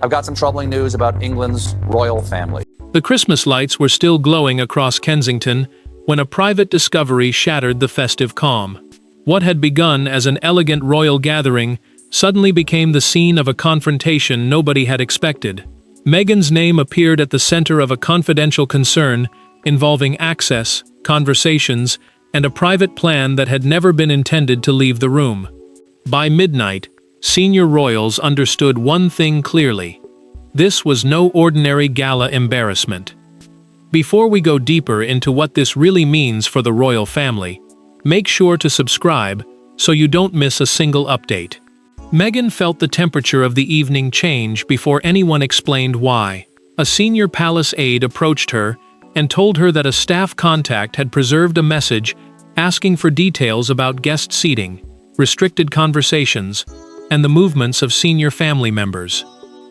I've got some troubling news about England's royal family. The Christmas lights were still glowing across Kensington when a private discovery shattered the festive calm. What had begun as an elegant royal gathering suddenly became the scene of a confrontation nobody had expected. Meghan's name appeared at the center of a confidential concern involving access, conversations, and a private plan that had never been intended to leave the room. By midnight, senior royals understood one thing clearly. This was no ordinary gala embarrassment. Before we go deeper into what this really means for the royal family, make sure to subscribe so you don't miss a single update. Meghan felt the temperature of the evening change before anyone explained why. A senior palace aide approached her and told her that a staff contact had preserved a message asking for details about guest seating, restricted conversations, and the movements of senior family members.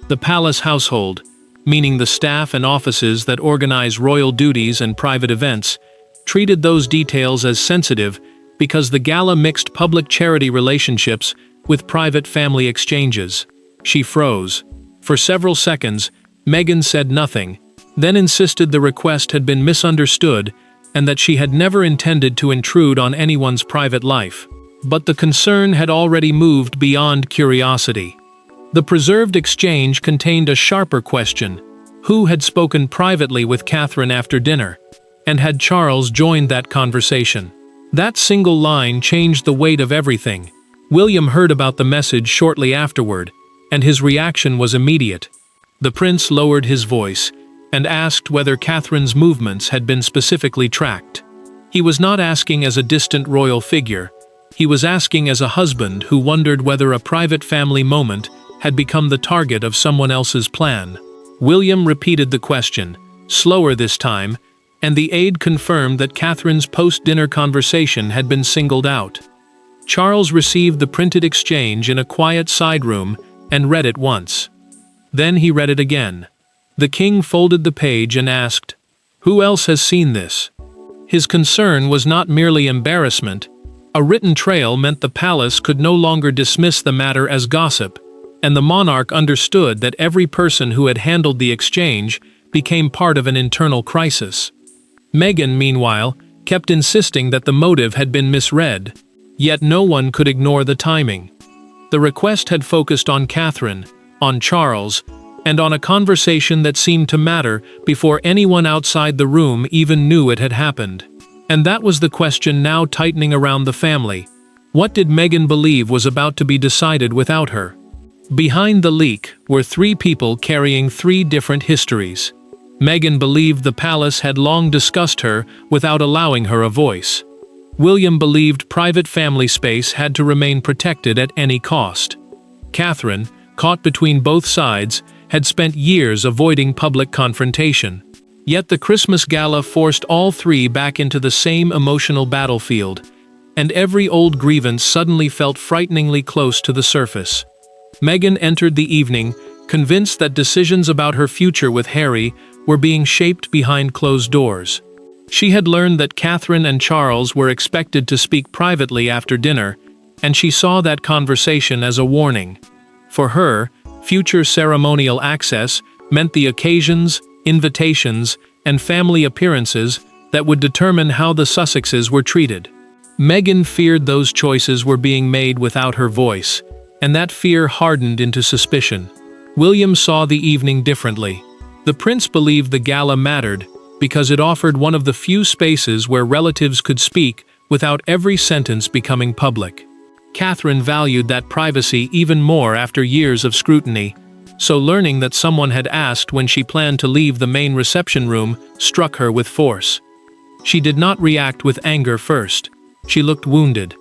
The palace household, meaning the staff and offices that organize royal duties and private events, treated those details as sensitive because the gala mixed public charity relationships with private family exchanges. She froze. For several seconds, Meghan said nothing, then insisted the request had been misunderstood and that she had never intended to intrude on anyone's private life. But the concern had already moved beyond curiosity. The preserved exchange contained a sharper question: who had spoken privately with Catherine after dinner? And had Charles joined that conversation? That single line changed the weight of everything. William heard about the message shortly afterward, and his reaction was immediate. The prince lowered his voice and asked whether Catherine's movements had been specifically tracked. He was not asking as a distant royal figure. He was asking as a husband who wondered whether a private family moment had become the target of someone else's plan. William repeated the question, slower this time, and the aide confirmed that Catherine's post-dinner conversation had been singled out. Charles received the printed exchange in a quiet side room and read it once. Then he read it again. The king folded the page and asked, "Who else has seen this?" His concern was not merely embarrassment. A written trail meant the palace could no longer dismiss the matter as gossip, and the monarch understood that every person who had handled the exchange became part of an internal crisis. Meghan, meanwhile, kept insisting that the motive had been misread, yet no one could ignore the timing. The request had focused on Catherine, on Charles, and on a conversation that seemed to matter before anyone outside the room even knew it had happened. And that was the question now tightening around the family. What did Meghan believe was about to be decided without her? Behind the leak were three people carrying three different histories. Meghan believed the palace had long discussed her without allowing her a voice. William believed private family space had to remain protected at any cost. Catherine, caught between both sides, had spent years avoiding public confrontation. Yet the Christmas gala forced all three back into the same emotional battlefield, and every old grievance suddenly felt frighteningly close to the surface. Meghan entered the evening, convinced that decisions about her future with Harry were being shaped behind closed doors. She had learned that Catherine and Charles were expected to speak privately after dinner, and she saw that conversation as a warning. For her, future ceremonial access meant the occasions, invitations, and family appearances that would determine how the Sussexes were treated. Meghan feared those choices were being made without her voice, and that fear hardened into suspicion. William saw the evening differently. The prince believed the gala mattered because it offered one of the few spaces where relatives could speak without every sentence becoming public. Catherine valued that privacy even more after years of scrutiny, so learning that someone had asked when she planned to leave the main reception room struck her with force. She did not react with anger first. She looked wounded.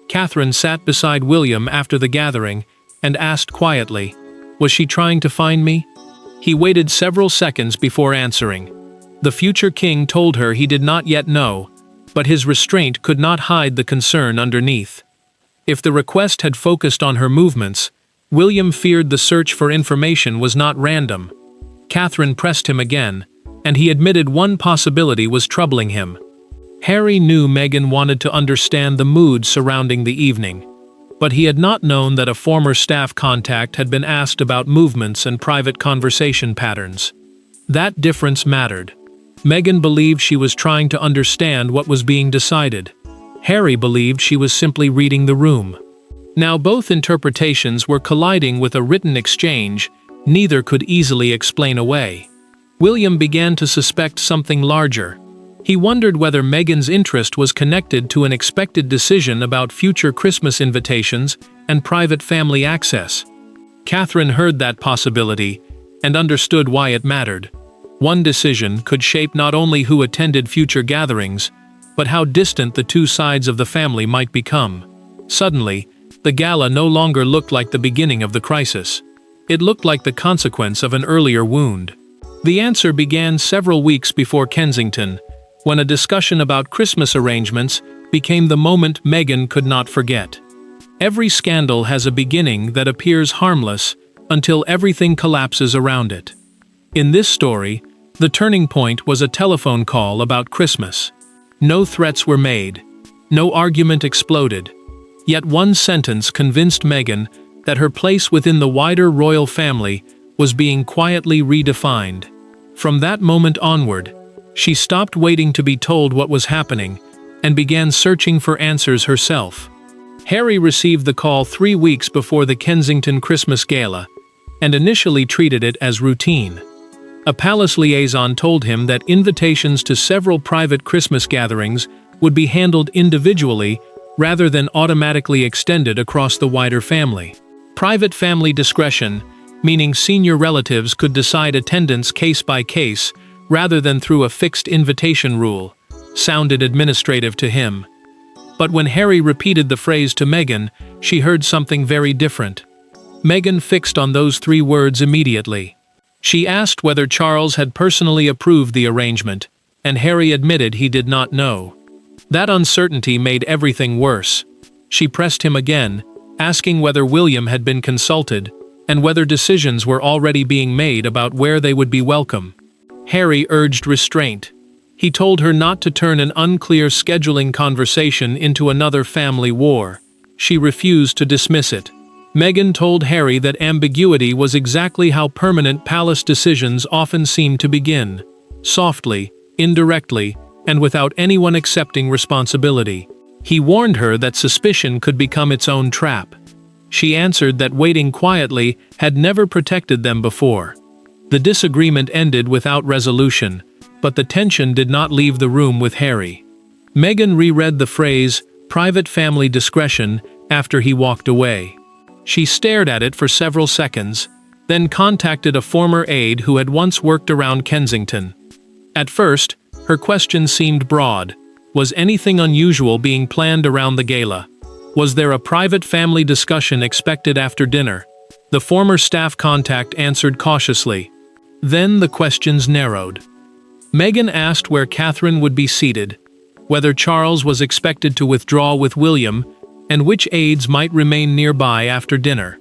Catherine sat beside William after the gathering and asked quietly, "Was she trying to find me?" He waited several seconds before answering. The future king told her he did not yet know, but his restraint could not hide the concern underneath. If the request had focused on her movements, William feared the search for information was not random. Catherine pressed him again, and he admitted one possibility was troubling him. Harry knew Meghan wanted to understand the mood surrounding the evening. but he had not known that a former staff contact had been asked about movements and private conversation patterns. That difference mattered. Meghan believed she was trying to understand what was being decided. Harry believed she was simply reading the room. Now both interpretations were colliding with a written exchange neither could easily explain away. William began to suspect something larger. He wondered whether Meghan's interest was connected to an expected decision about future Christmas invitations and private family access. Catherine heard that possibility and understood why it mattered. One decision could shape not only who attended future gatherings, but how distant the two sides of the family might become. Suddenly, the gala no longer looked like the beginning of the crisis. It looked like the consequence of an earlier wound. The answer began several weeks before Kensington, when a discussion about Christmas arrangements became the moment Meghan could not forget. Every scandal has a beginning that appears harmless until everything collapses around it. In this story, the turning point was a telephone call about Christmas. No threats were made. No argument exploded. Yet one sentence convinced Meghan that her place within the wider royal family was being quietly redefined. From that moment onward, she stopped waiting to be told what was happening and began searching for answers herself. Harry received the call 3 weeks before the Kensington Christmas Gala and initially treated it as routine. A palace liaison told him that invitations to several private Christmas gatherings would be handled individually rather than automatically extended across the wider family. Private family discretion, meaning senior relatives could decide attendance case by case rather than through a fixed invitation rule, sounded administrative to him. But when Harry repeated the phrase to Meghan, she heard something very different. Meghan fixed on those 3 words immediately. She asked whether Charles had personally approved the arrangement, and Harry admitted he did not know. That uncertainty made everything worse. She pressed him again, asking whether William had been consulted, and whether decisions were already being made about where they would be welcome. Harry urged restraint. He told her not to turn an unclear scheduling conversation into another family war. She refused to dismiss it. Meghan told Harry that ambiguity was exactly how permanent palace decisions often seem to begin. Softly, indirectly, and without anyone accepting responsibility. He warned her that suspicion could become its own trap. She answered that waiting quietly had never protected them before. The disagreement ended without resolution, but the tension did not leave the room with Harry. Meghan reread the phrase, "private family discretion," after he walked away. She stared at it for several seconds, then contacted a former aide who had once worked around Kensington. At first, her question seemed broad. Was anything unusual being planned around the gala? Was there a private family discussion expected after dinner? The former staff contact answered cautiously. Then the questions narrowed. Meghan asked where Catherine would be seated, whether Charles was expected to withdraw with William, and which aides might remain nearby after dinner.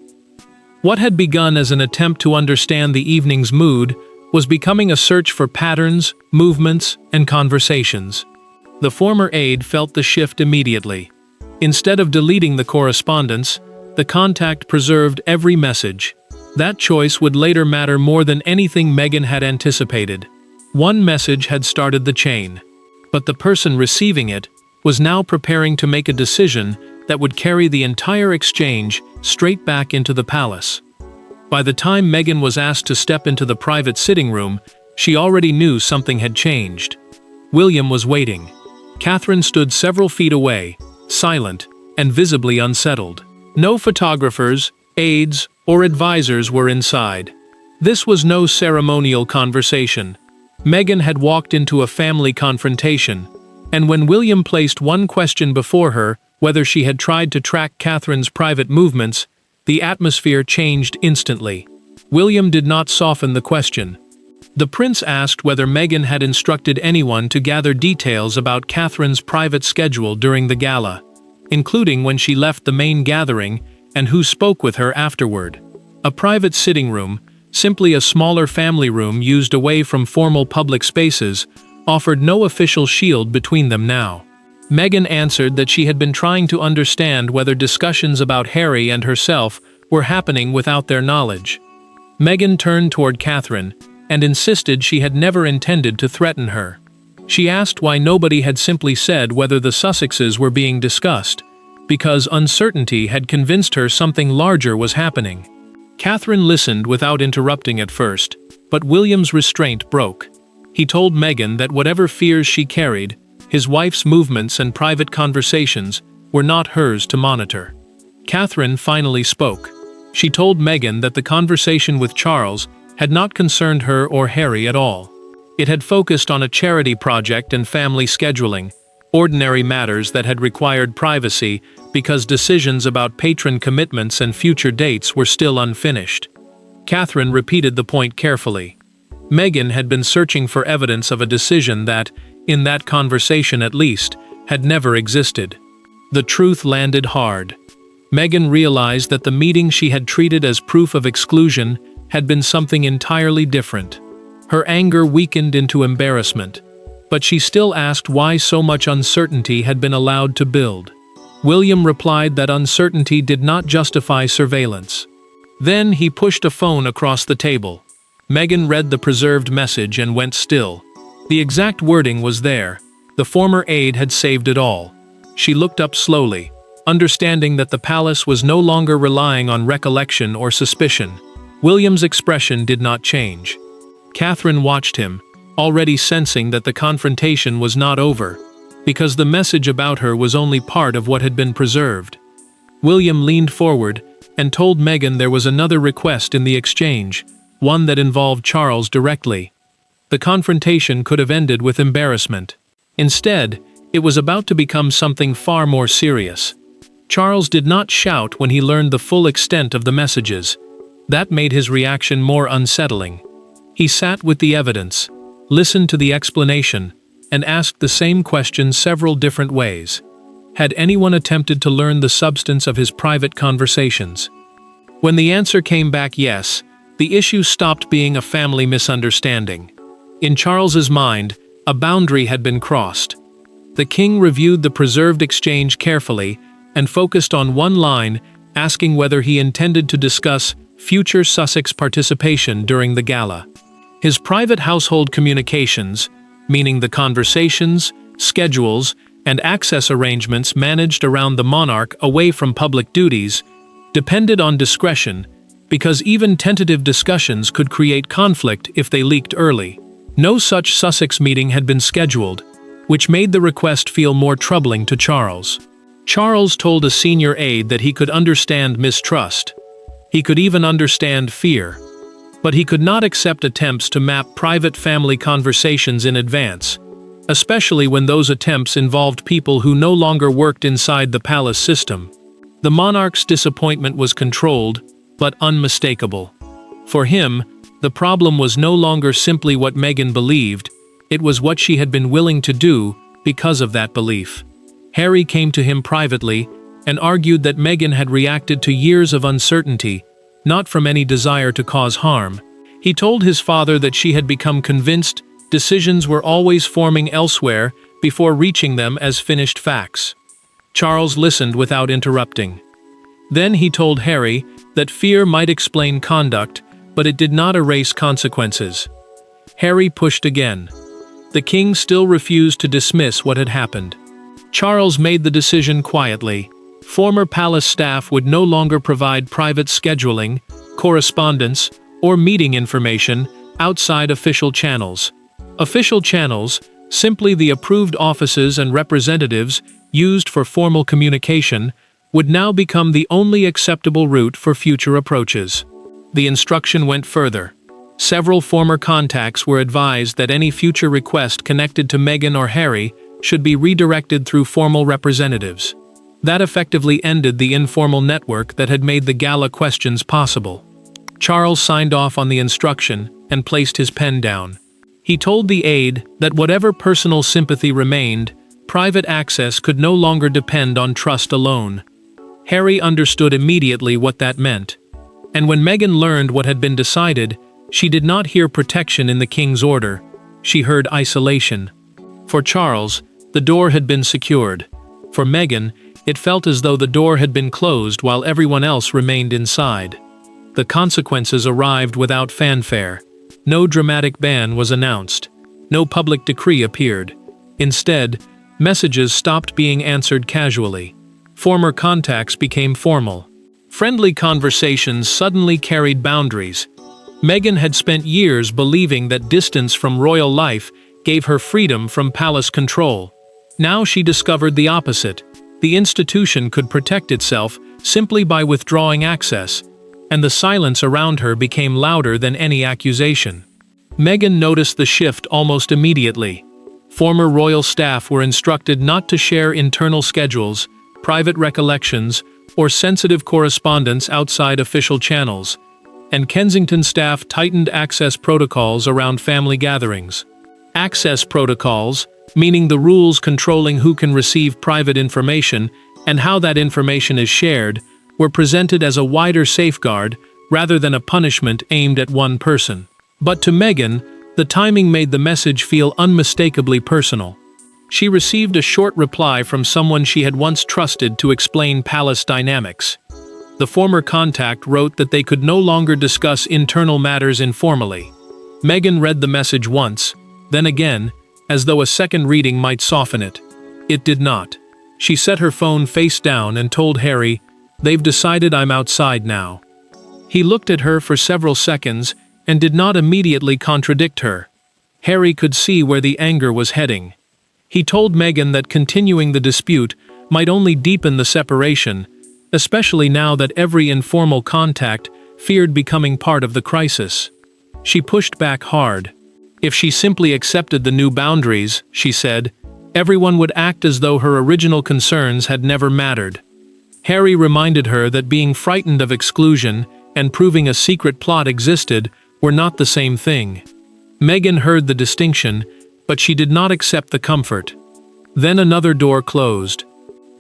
What had begun as an attempt to understand the evening's mood was becoming a search for patterns, movements, and conversations. The former aide felt the shift immediately. Instead of deleting the correspondence, the contact preserved every message. That choice would later matter more than anything Meghan had anticipated. One message had started the chain, but the person receiving it was now preparing to make a decision that would carry the entire exchange straight back into the palace. By the time Meghan was asked to step into the private sitting room, she already knew something had changed. William was waiting. Catherine stood several feet away, silent and visibly unsettled. No photographers, aides, or advisors were inside. This was no ceremonial conversation. Meghan had walked into a family confrontation, and when William placed one question before her, whether she had tried to track Catherine's private movements, the atmosphere changed instantly. William did not soften the question. The prince asked whether Meghan had instructed anyone to gather details about Catherine's private schedule during the gala, including when she left the main gathering and who spoke with her afterward. A private sitting room, simply a smaller family room used away from formal public spaces, offered no official shield between them now. Meghan answered that she had been trying to understand whether discussions about Harry and herself were happening without their knowledge. Meghan turned toward Catherine and insisted she had never intended to threaten her. She asked why nobody had simply said whether the Sussexes were being discussed, because uncertainty had convinced her something larger was happening. Catherine listened without interrupting at first, but William's restraint broke. He told Meghan that whatever fears she carried, his wife's movements and private conversations were not hers to monitor. Catherine finally spoke. She told Meghan that the conversation with Charles had not concerned her or Harry at all. It had focused on a charity project and family scheduling, ordinary matters that had required privacy because decisions about patron commitments and future dates were still unfinished. Catherine repeated the point carefully. Meghan had been searching for evidence of a decision that, in that conversation at least, had never existed. The truth landed hard. Meghan realized that the meeting she had treated as proof of exclusion had been something entirely different. Her anger weakened into embarrassment, but she still asked why so much uncertainty had been allowed to build. William replied that uncertainty did not justify surveillance. Then he pushed a phone across the table. Meghan read the preserved message and went still. The exact wording was there. The former aide had saved it all. She looked up slowly, understanding that the palace was no longer relying on recollection or suspicion. William's expression did not change. Catherine watched him, already sensing that the confrontation was not over, because the message about her was only part of what had been preserved. William leaned forward and told Meghan there was another request in the exchange, one that involved Charles directly. The confrontation could have ended with embarrassment. Instead, it was about to become something far more serious. Charles did not shout when he learned the full extent of the messages. That made his reaction more unsettling. He sat with the evidence, listened to the explanation, and asked the same question several different ways. Had anyone attempted to learn the substance of his private conversations? When the answer came back yes, the issue stopped being a family misunderstanding. In Charles's mind, a boundary had been crossed. The king reviewed the preserved exchange carefully and focused on one line, asking whether he intended to discuss future Sussex participation during the gala. His private household communications, meaning the conversations, schedules, and access arrangements managed around the monarch away from public duties, depended on discretion, because even tentative discussions could create conflict if they leaked early. No such Sussex meeting had been scheduled, which made the request feel more troubling to Charles. Charles told a senior aide that he could understand mistrust. He could even understand fear. But he could not accept attempts to map private family conversations in advance, especially when those attempts involved people who no longer worked inside the palace system. The monarch's disappointment was controlled, but unmistakable. For him, the problem was no longer simply what Meghan believed, it was what she had been willing to do because of that belief. Harry came to him privately and argued that Meghan had reacted to years of uncertainty, not from any desire to cause harm. He told his father that she had become convinced decisions were always forming elsewhere before reaching them as finished facts. Charles listened without interrupting. Then he told Harry that fear might explain conduct, but it did not erase consequences. Harry pushed again. The king still refused to dismiss what had happened. Charles made the decision quietly. Former palace staff would no longer provide private scheduling, correspondence, or meeting information outside official channels. Official channels, simply the approved offices and representatives used for formal communication, would now become the only acceptable route for future approaches. The instruction went further. Several former contacts were advised that any future request connected to Meghan or Harry should be redirected through formal representatives. That effectively ended the informal network that had made the gala questions possible. Charles signed off on the instruction and placed his pen down. He told the aide that whatever personal sympathy remained, private access could no longer depend on trust alone. Harry understood immediately what that meant. And when Meghan learned what had been decided, she did not hear protection in the king's order. She heard isolation. For Charles, The door had been secured. For Meghan, it felt as though the door had been closed while everyone else remained inside. The consequences arrived without fanfare. No dramatic ban was announced. No public decree appeared. Instead, messages stopped being answered casually. Former contacts became formal. Friendly conversations suddenly carried boundaries. Meghan had spent years believing that distance from royal life gave her freedom from palace control. Now she discovered the opposite. The institution could protect itself simply by withdrawing access, and the silence around her became louder than any accusation. Meghan noticed the shift almost immediately. Former royal staff were instructed not to share internal schedules, private recollections, or sensitive correspondence outside official channels, and Kensington staff tightened access protocols around family gatherings. Access protocols, meaning the rules controlling who can receive private information and how that information is shared, were presented as a wider safeguard rather than a punishment aimed at one person. But to Meghan, the timing made the message feel unmistakably personal. She received a short reply from someone she had once trusted to explain palace dynamics. The former contact wrote that they could no longer discuss internal matters informally. Meghan read the message once, then again, as though a second reading might soften it. It did not. She set her phone face down and told Harry, "They've decided I'm outside now." He looked at her for several seconds and did not immediately contradict her. Harry could see where the anger was heading. He told Meghan that continuing the dispute might only deepen the separation, especially now that every informal contact feared becoming part of the crisis. She pushed back hard. If she simply accepted the new boundaries, she said, everyone would act as though her original concerns had never mattered. Harry reminded her that being frightened of exclusion and proving a secret plot existed were not the same thing. Meghan heard the distinction, but she did not accept the comfort. Then another door closed.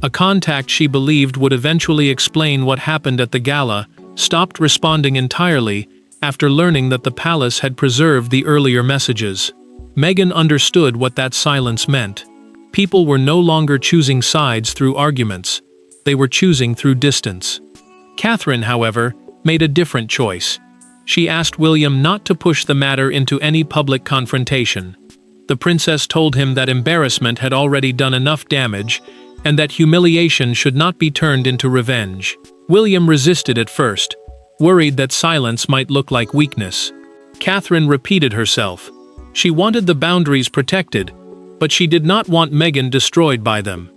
A contact she believed would eventually explain what happened at the gala stopped responding entirely after learning that the palace had preserved the earlier messages. Meghan understood what that silence meant. People were no longer choosing sides through arguments. They were choosing through distance. Catherine, however, made a different choice. She asked William not to push the matter into any public confrontation. The princess told him that embarrassment had already done enough damage and that humiliation should not be turned into revenge. William resisted at first, worried that silence might look like weakness. Catherine repeated herself. She wanted the boundaries protected, but she did not want Meghan destroyed by them.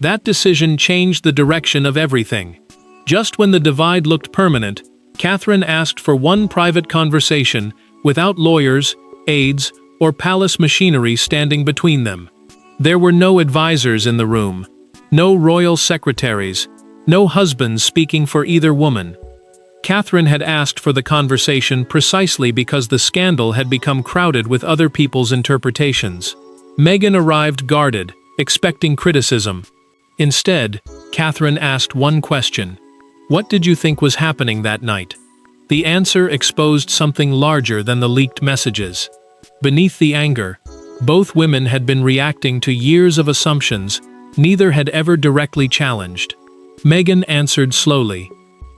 That decision changed the direction of everything. Just when the divide looked permanent, Catherine asked for one private conversation without lawyers, aides, or palace machinery standing between them. There were no advisors in the room, no royal secretaries, no husbands speaking for either woman. Catherine had asked for the conversation precisely because the scandal had become crowded with other people's interpretations. Meghan arrived guarded, expecting criticism. Instead, Catherine asked one question. What did you think was happening that night? The answer exposed something larger than the leaked messages. Beneath the anger, both women had been reacting to years of assumptions neither had ever directly challenged. Meghan answered slowly.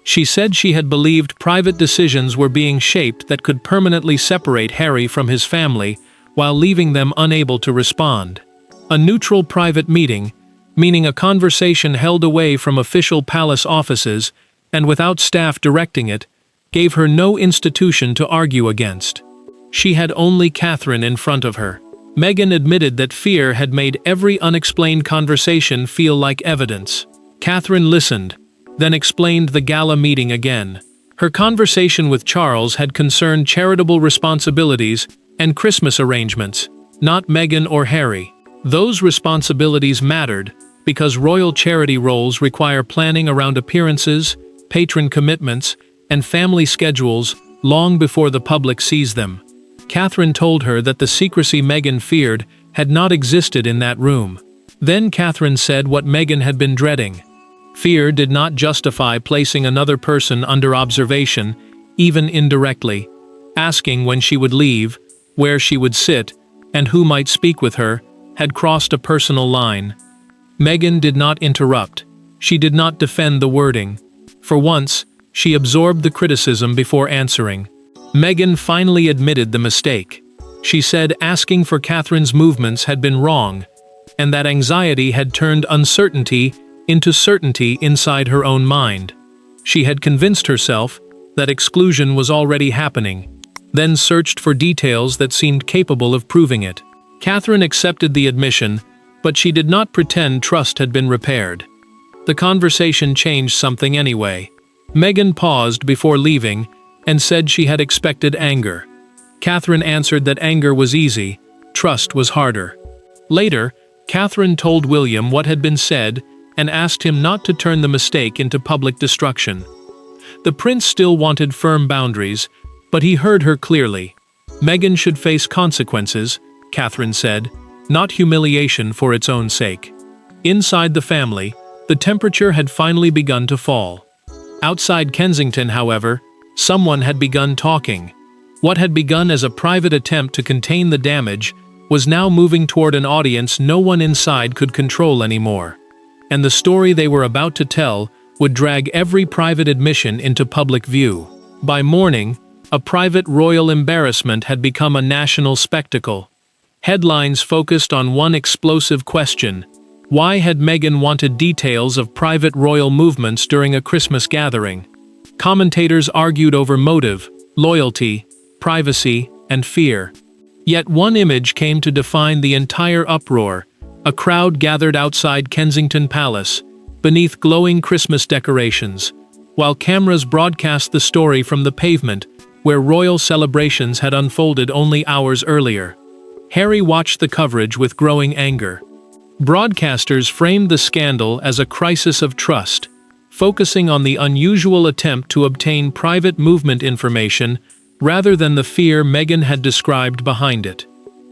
She said she had believed private decisions were being shaped that could permanently separate Harry from his family while leaving them unable to respond. A neutral private meeting, meaning a conversation held away from official palace offices and without staff directing it, gave her no institution to argue against. She had only Catherine in front of her. Meghan admitted that fear had made every unexplained conversation feel like evidence. Catherine listened, then explained the gala meeting again. Her conversation with Charles had concerned charitable responsibilities and Christmas arrangements, not Meghan or Harry. Those responsibilities mattered because royal charity roles require planning around appearances, patron commitments, and family schedules long before the public sees them. Catherine told her that the secrecy Meghan feared had not existed in that room. Then Catherine said what Meghan had been dreading. Fear did not justify placing another person under observation, even indirectly, asking when she would leave, where she would sit, and who might speak with her, had crossed a personal line. Meghan did not interrupt. She did not defend the wording. For once, she absorbed the criticism before answering. Meghan finally admitted the mistake. She said asking for Catherine's movements had been wrong, and that anxiety had turned uncertainty into certainty inside her own mind. She had convinced herself that exclusion was already happening, then searched for details that seemed capable of proving it. Catherine accepted the admission, but she did not pretend trust had been repaired. The conversation changed something anyway. Meghan paused before leaving and said she had expected anger. Catherine answered that anger was easy, trust was harder. Later, Catherine told William what had been said and asked him not to turn the mistake into public destruction. The prince still wanted firm boundaries, but he heard her clearly. Meghan should face consequences, Catherine said, not humiliation for its own sake. Inside the family, the temperature had finally begun to fall. Outside Kensington, however, someone had begun talking. What had begun as a private attempt to contain the damage was now moving toward an audience no one inside could control anymore. And the story they were about to tell would drag every private admission into public view. By morning, a private royal embarrassment had become a national spectacle. Headlines focused on one explosive question: why had Meghan wanted details of private royal movements during a Christmas gathering? Commentators argued over motive, loyalty, privacy, and fear. Yet one image came to define the entire uproar: a crowd gathered outside Kensington Palace, beneath glowing Christmas decorations, while cameras broadcast the story from the pavement where royal celebrations had unfolded only hours earlier. Harry watched the coverage with growing anger. Broadcasters framed the scandal as a crisis of trust, focusing on the unusual attempt to obtain private movement information rather than the fear Meghan had described behind it.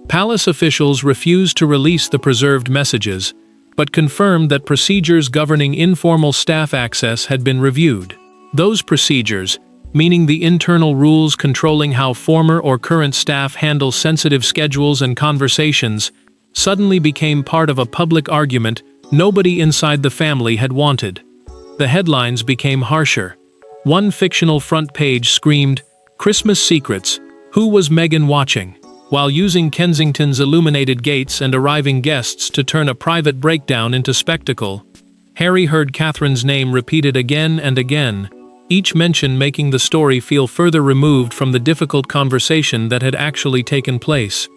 Palace officials refused to release the preserved messages, but confirmed that procedures governing informal staff access had been reviewed. Those procedures, meaning the internal rules controlling how former or current staff handle sensitive schedules and conversations, suddenly became part of a public argument nobody inside the family had wanted. The headlines became harsher. One fictional front page screamed, "Christmas Secrets, who was Meghan watching?" while using Kensington's illuminated gates and arriving guests to turn a private breakdown into spectacle. Harry heard Catherine's name repeated again and again, each mention making the story feel further removed from the difficult conversation that had actually taken place.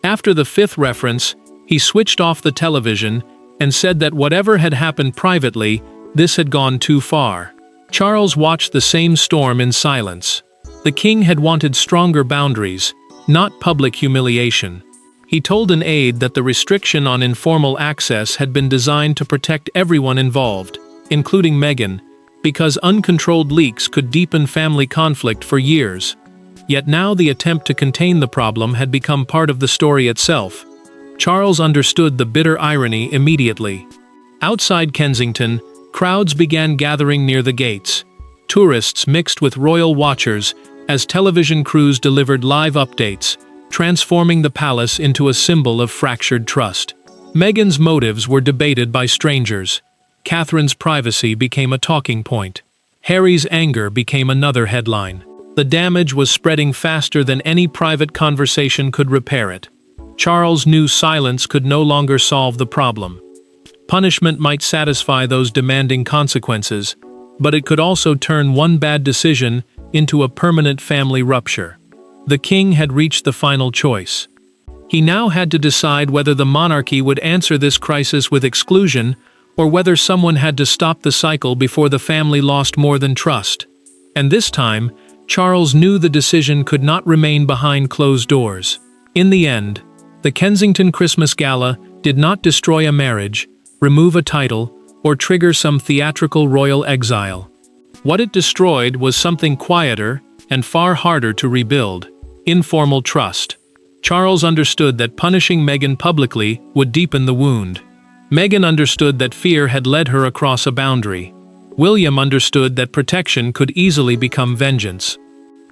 After the fifth reference, he switched off the television and said that whatever had happened privately, this had gone too far. Charles watched the same storm in silence. The king had wanted stronger boundaries, not public humiliation. He told an aide that the restriction on informal access had been designed to protect everyone involved, including Meghan, because uncontrolled leaks could deepen family conflict for years. Yet now the attempt to contain the problem had become part of the story itself. Charles understood the bitter irony immediately. Outside Kensington, crowds began gathering near the gates. Tourists mixed with royal watchers as television crews delivered live updates, transforming the palace into a symbol of fractured trust. Meghan's motives were debated by strangers. Catherine's privacy became a talking point. Harry's anger became another headline. The damage was spreading faster than any private conversation could repair it. Charles knew silence could no longer solve the problem. Punishment might satisfy those demanding consequences, but it could also turn one bad decision into a permanent family rupture. The king had reached the final choice. He now had to decide whether the monarchy would answer this crisis with exclusion or whether someone had to stop the cycle before the family lost more than trust. And this time, Charles knew the decision could not remain behind closed doors. In the end, the Kensington Christmas Gala did not destroy a marriage, remove a title, or trigger some theatrical royal exile. What it destroyed was something quieter and far harder to rebuild: informal trust. Charles understood that punishing Meghan publicly would deepen the wound. Meghan understood that fear had led her across a boundary. William understood that protection could easily become vengeance.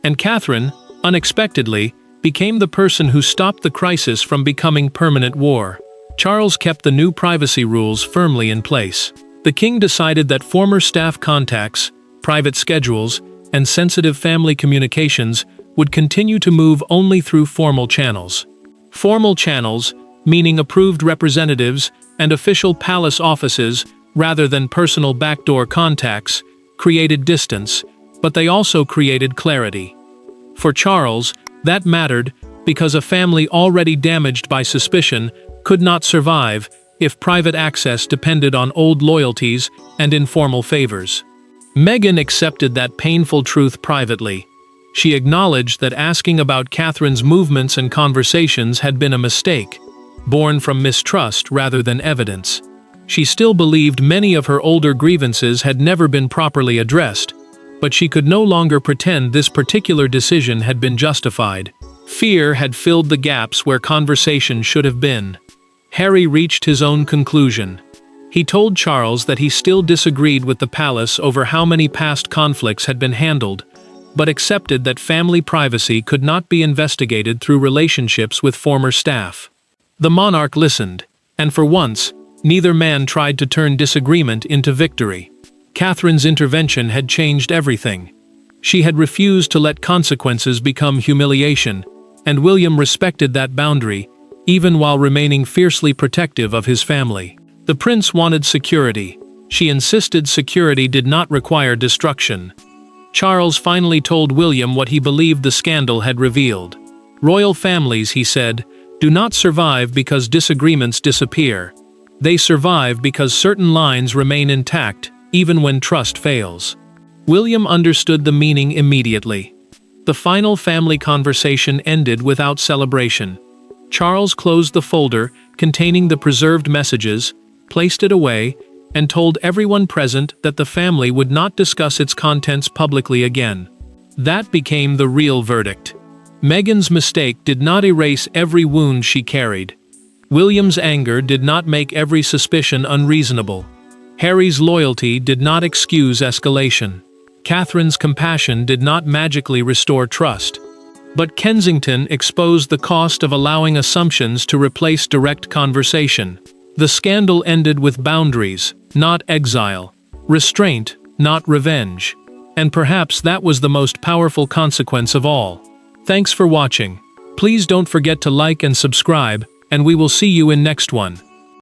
And Catherine, unexpectedly, became the person who stopped the crisis from becoming permanent war. Charles kept the new privacy rules firmly in place. The king decided that former staff contacts, private schedules, and sensitive family communications would continue to move only through formal channels. Formal channels, meaning approved representatives and official palace offices rather than personal backdoor contacts, created distance, but they also created clarity. For Charles, that mattered because a family already damaged by suspicion could not survive if private access depended on old loyalties and informal favors. Meghan accepted that painful truth privately. She acknowledged that asking about Catherine's movements and conversations had been a mistake, born from mistrust rather than evidence. She still believed many of her older grievances had never been properly addressed, but she could no longer pretend this particular decision had been justified. Fear had filled the gaps where conversation should have been. Harry reached his own conclusion. He told Charles that he still disagreed with the palace over how many past conflicts had been handled, but accepted that family privacy could not be investigated through relationships with former staff. The monarch listened, and for once, neither man tried to turn disagreement into victory. Catherine's intervention had changed everything. She had refused to let consequences become humiliation, and William respected that boundary, even while remaining fiercely protective of his family. The prince wanted security. She insisted security did not require destruction. Charles finally told William what he believed the scandal had revealed. Royal families, he said, do not survive because disagreements disappear. They survive because certain lines remain intact, even when trust fails. William understood the meaning immediately. The final family conversation ended without celebration. Charles closed the folder containing the preserved messages, placed it away, and told everyone present that the family would not discuss its contents publicly again. That became the real verdict. Meghan's mistake did not erase every wound she carried. William's anger did not make every suspicion unreasonable. Harry's loyalty did not excuse escalation. Catherine's compassion did not magically restore trust. But Kensington exposed the cost of allowing assumptions to replace direct conversation. The scandal ended with boundaries, not exile, restraint, not revenge. And perhaps that was the most powerful consequence of all. Thanks for watching. Please don't forget to like and subscribe, and we will see you in next one.